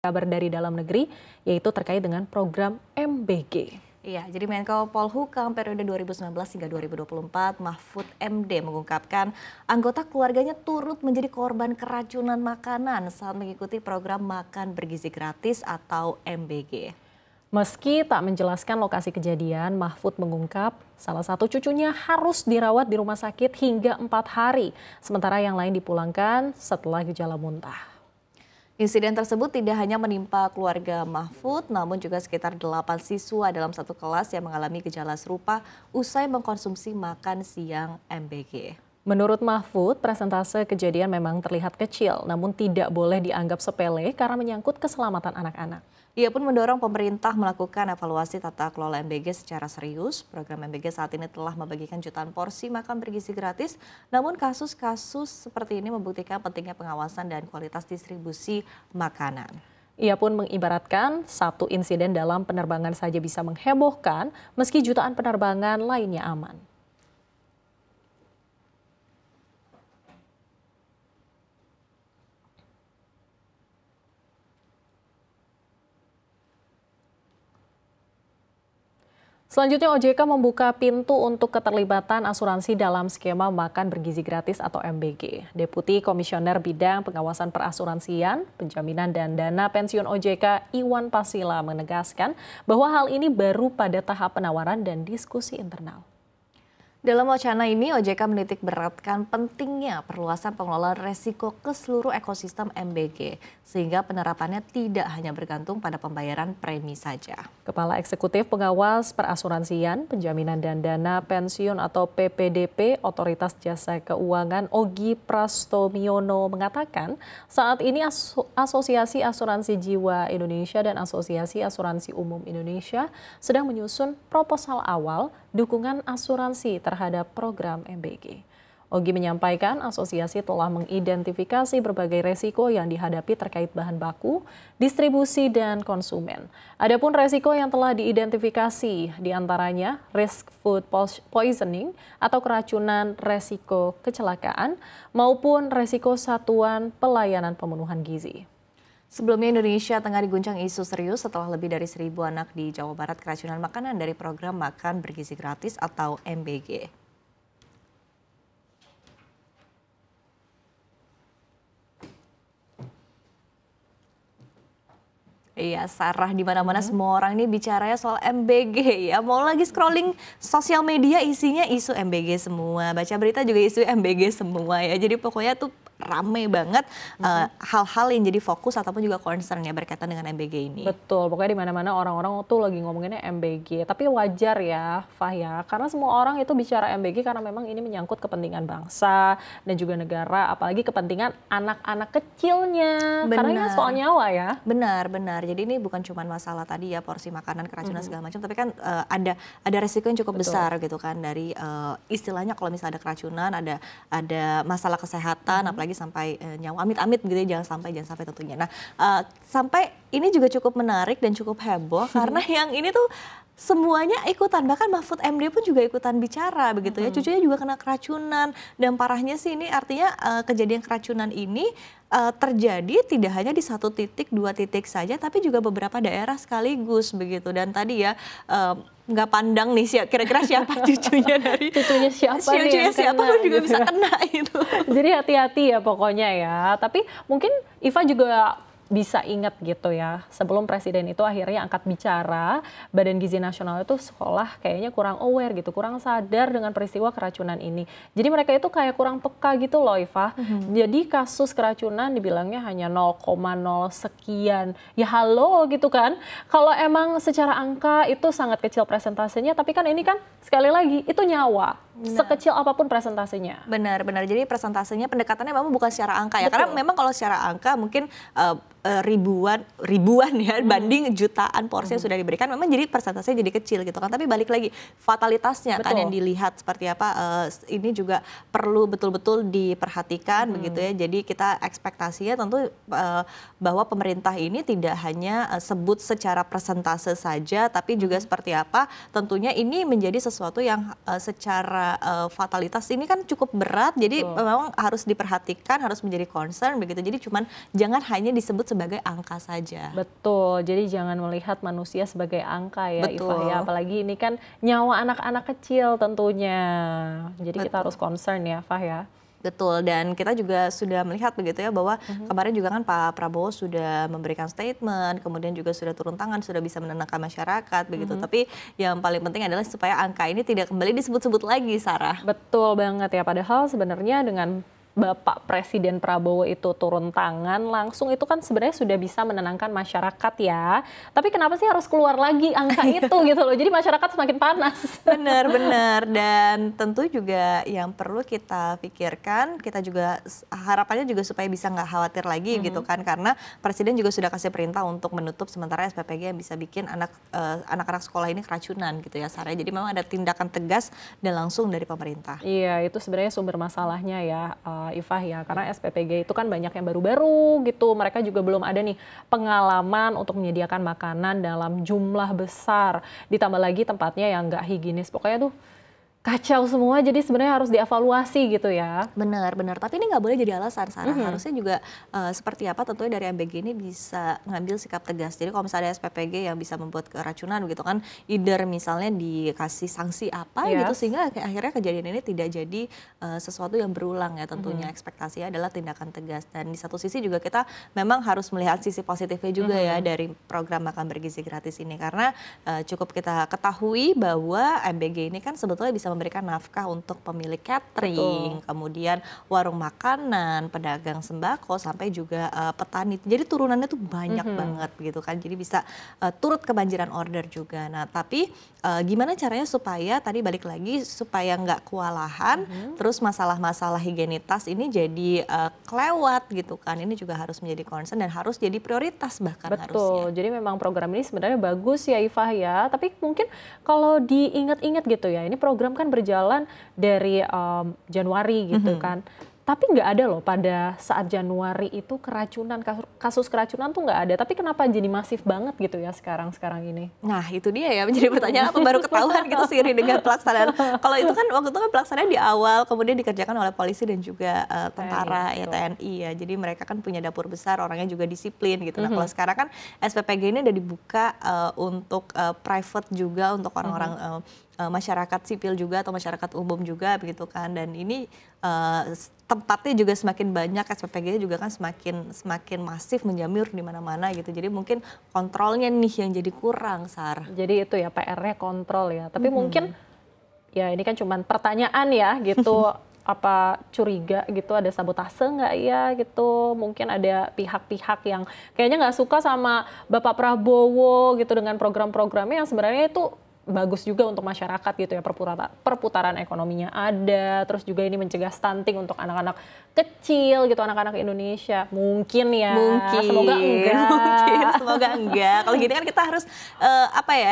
Kabar dari dalam negeri, yaitu terkait dengan program MBG. Iya, jadi Menko Polhukam periode 2019 hingga 2024, Mahfud MD mengungkapkan anggota keluarganya turut menjadi korban keracunan makanan saat mengikuti program makan bergizi gratis atau MBG. Meski tak menjelaskan lokasi kejadian, Mahfud mengungkap salah satu cucunya harus dirawat di rumah sakit hingga 4 hari, sementara yang lain dipulangkan setelah gejala muntah. Insiden tersebut tidak hanya menimpa keluarga Mahfud, namun juga sekitar 8 siswa dalam satu kelas yang mengalami gejala serupa usai mengkonsumsi makan siang MBG. Menurut Mahfud, persentase kejadian memang terlihat kecil, namun tidak boleh dianggap sepele karena menyangkut keselamatan anak-anak. Ia pun mendorong pemerintah melakukan evaluasi tata kelola MBG secara serius. Program MBG saat ini telah membagikan jutaan porsi makan bergizi gratis, namun kasus-kasus seperti ini membuktikan pentingnya pengawasan dan kualitas distribusi makanan. Ia pun mengibaratkan satu insiden dalam penerbangan saja bisa menghebohkan meski jutaan penerbangan lainnya aman. Selanjutnya OJK membuka pintu untuk keterlibatan asuransi dalam skema makan bergizi gratis atau MBG. Deputi Komisioner Bidang Pengawasan Perasuransian, Penjaminan dan Dana Pensiun OJK Iwan Pasila menegaskan bahwa hal ini baru pada tahap penawaran dan diskusi internal. Dalam wacana ini, OJK menitik beratkan pentingnya perluasan pengelolaan resiko ke seluruh ekosistem MBG, sehingga penerapannya tidak hanya bergantung pada pembayaran premi saja. Kepala Eksekutif Pengawas Perasuransian, Penjaminan dan Dana Pensiun atau PPDP Otoritas Jasa Keuangan Ogi Prastomiono mengatakan saat ini Asosiasi Asuransi Jiwa Indonesia dan Asosiasi Asuransi Umum Indonesia sedang menyusun proposal awal dukungan asuransi terhadap program MBG. Ogi menyampaikan asosiasi telah mengidentifikasi berbagai resiko yang dihadapi terkait bahan baku, distribusi, dan konsumen. Adapun resiko yang telah diidentifikasi diantaranya risk food poisoning atau keracunan, resiko kecelakaan, maupun resiko satuan pelayanan pemenuhan gizi. Sebelumnya Indonesia tengah diguncang isu serius setelah lebih dari 1.000 anak di Jawa Barat keracunan makanan dari program makan bergizi gratis atau MBG. Iya, Sarah, di mana-mana semua orang ini bicaranya soal MBG ya. Mau lagi scrolling sosial media isinya isu MBG semua, baca berita juga isu MBG semua ya. Jadi pokoknya tuh rame banget hal-hal yang jadi fokus ataupun juga concern ya berkaitan dengan MBG ini. Betul, pokoknya di mana-mana orang-orang tuh lagi ngomonginnya MBG. Tapi wajar ya, Fah ya, karena semua orang itu bicara MBG karena memang ini menyangkut kepentingan bangsa dan juga negara, apalagi kepentingan anak-anak kecilnya. Benar. Karena ini soal nyawa ya. Benar. Jadi ini bukan cuma masalah tadi ya porsi makanan, keracunan segala macam, tapi kan ada resiko yang cukup besar gitu kan dari istilahnya kalau misalnya ada keracunan, ada masalah kesehatan, apalagi sampai nyawa, amit-amit gitu ya, jangan sampai tentunya. Nah, sampai ini juga cukup menarik dan cukup heboh karena yang ini tuh semuanya ikutan, bahkan Mahfud MD pun juga ikutan bicara begitu ya. Cucunya juga kena keracunan dan parahnya sih ini artinya kejadian keracunan ini terjadi tidak hanya di 1 titik, 2 titik saja, tapi juga beberapa daerah sekaligus begitu. Dan tadi ya nggak pandang nih kira-kira siapa cucunya dari Cucunya siapa pun juga gitu bisa ya. kena itu. Jadi hati-hati ya pokoknya ya. Tapi mungkin Iva juga bisa ingat gitu ya, sebelum presiden itu akhirnya angkat bicara, Badan Gizi Nasional itu sekolah kayaknya kurang aware gitu, kurang sadar dengan peristiwa keracunan ini. Jadi mereka itu kayak kurang peka gitu loh Iva. Jadi kasus keracunan dibilangnya hanya 0,0 sekian. Ya halo gitu kan. Kalau emang secara angka itu sangat kecil presentasenya, tapi kan ini kan sekali lagi itu nyawa. Sekecil apapun presentasinya. Benar. Jadi presentasinya pendekatannya memang bukan secara angka ya. Betul. Karena memang kalau secara angka mungkin ribuan ya banding jutaan porsi yang sudah diberikan, memang jadi presentasinya jadi kecil gitu kan. Tapi balik lagi fatalitasnya kan yang dilihat seperti apa, ini juga perlu betul-betul diperhatikan begitu ya. Jadi kita ekspektasinya tentu bahwa pemerintah ini tidak hanya sebut secara persentase saja, tapi juga seperti apa tentunya ini menjadi sesuatu yang secara angka fatalitas ini kan cukup berat, jadi memang harus diperhatikan, harus menjadi concern begitu. Jadi cuman jangan hanya disebut sebagai angka saja. Betul, jadi jangan melihat manusia sebagai angka ya Ifah ya, apalagi ini kan nyawa anak-anak kecil tentunya. Jadi kita harus concern ya Fah ya. Betul, dan kita juga sudah melihat begitu ya bahwa kemarin juga kan Pak Prabowo sudah memberikan statement, kemudian juga sudah turun tangan, sudah bisa menenangkan masyarakat begitu. Tapi yang paling penting adalah supaya angka ini tidak kembali disebut-sebut lagi, Sarah. Betul banget ya, padahal sebenarnya dengan Bapak Presiden Prabowo itu turun tangan langsung itu kan sebenarnya sudah bisa menenangkan masyarakat ya. Tapi kenapa sih harus keluar lagi angka itu gitu loh. Jadi masyarakat semakin panas. Benar-benar, dan tentu juga yang perlu kita pikirkan, kita juga harapannya juga supaya bisa nggak khawatir lagi gitu kan. Karena Presiden juga sudah kasih perintah untuk menutup sementara SPPG yang bisa bikin anak-anak sekolah ini keracunan gitu ya Sarah. Jadi memang ada tindakan tegas dan langsung dari pemerintah. Iya, itu sebenarnya sumber masalahnya ya. Ifah ya, karena SPPG itu kan banyak yang baru-baru gitu, mereka juga belum ada nih pengalaman untuk menyediakan makanan dalam jumlah besar, ditambah lagi tempatnya yang nggak higienis, pokoknya tuh kacau semua, jadi sebenarnya harus dievaluasi gitu ya. Benar, tapi ini nggak boleh jadi alasan, Sarah. Harusnya juga seperti apa tentunya dari MBG ini bisa ngambil sikap tegas. Jadi kalau misalnya ada SPPG yang bisa membuat keracunan gitu kan, either misalnya dikasih sanksi apa gitu sehingga akhirnya kejadian ini tidak jadi sesuatu yang berulang ya. Tentunya ekspektasinya adalah tindakan tegas. Dan di satu sisi juga kita memang harus melihat sisi positifnya juga ya dari program makan bergizi gratis ini, karena cukup kita ketahui bahwa MBG ini kan sebetulnya bisa memberikan nafkah untuk pemilik catering, kemudian warung makanan, pedagang sembako, sampai juga petani. Jadi turunannya tuh banyak banget gitu kan. Jadi bisa turut kebanjiran order juga. Nah, tapi gimana caranya supaya tadi balik lagi supaya nggak kewalahan, terus masalah-masalah higienitas ini jadi kelewat gitu kan. Ini juga harus menjadi concern dan harus jadi prioritas bahkan harusnya. Betul. Jadi memang program ini sebenarnya bagus ya Ifah ya. Tapi mungkin kalau diingat-ingat gitu ya, ini program kan berjalan dari Januari gitu kan. Tapi nggak ada loh pada saat Januari itu keracunan, kasus keracunan tuh nggak ada. Tapi kenapa jadi masif banget gitu ya sekarang ini? Nah itu dia ya menjadi pertanyaan, apa baru ketahuan gitu seiring dengan pelaksanaan. Kalau itu kan waktu itu kan pelaksanaan di awal, kemudian dikerjakan oleh polisi dan juga tentara ya TNI ya. Jadi mereka kan punya dapur besar, orangnya juga disiplin gitu. Nah kalau sekarang kan SPPG ini udah dibuka untuk private juga, untuk orang-orang masyarakat sipil juga atau masyarakat umum juga begitu kan. Dan ini tempatnya juga semakin banyak, SPPG juga kan semakin masif menjamur di mana-mana gitu. Jadi mungkin kontrolnya nih yang jadi kurang, Sar. Jadi itu ya PR-nya kontrol ya. Tapi mungkin ya ini kan cuman pertanyaan ya gitu. Apa curiga gitu ada sabotase nggak ya gitu, mungkin ada pihak-pihak yang kayaknya nggak suka sama Bapak Prabowo gitu dengan program-programnya yang sebenarnya itu bagus juga untuk masyarakat gitu ya, perputaran ekonominya ada, terus juga ini mencegah stunting untuk anak-anak kecil gitu, anak-anak Indonesia. Mungkin ya, semoga enggak. Semoga enggak. Kalau gini kan kita harus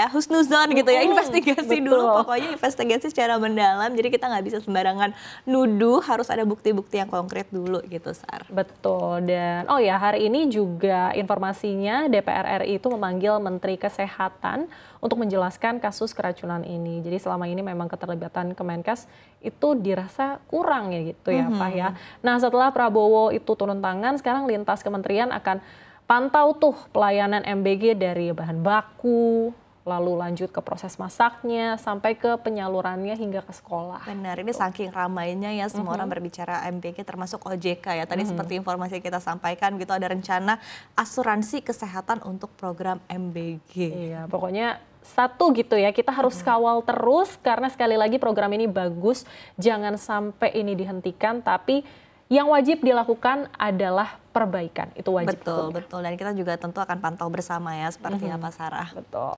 husnuzon gitu ya, investigasi dulu, pokoknya investigasi secara mendalam. Jadi kita nggak bisa sembarangan nuduh, harus ada bukti-bukti yang konkret dulu gitu, Sar. Betul. Dan oh ya, hari ini juga informasinya DPR RI itu memanggil Menteri Kesehatan untuk menjelaskan kasus keracunan ini. Jadi selama ini memang keterlibatan Kemenkes itu dirasa kurang ya gitu ya Pak ya. Nah setelah Prabowo itu turun tangan, sekarang lintas kementerian akan pantau tuh pelayanan MBG dari bahan baku, lalu lanjut ke proses masaknya, sampai ke penyalurannya hingga ke sekolah. Benar, ini saking ramainya ya semua orang berbicara MBG termasuk OJK ya. Tadi seperti informasi kita sampaikan gitu, ada rencana asuransi kesehatan untuk program MBG. Iya, pokoknya satu gitu ya, kita harus kawal terus karena sekali lagi program ini bagus, jangan sampai ini dihentikan, tapi yang wajib dilakukan adalah perbaikan, itu wajib. Betul, dan kita juga tentu akan pantau bersama ya seperti apa, Sarah. Betul.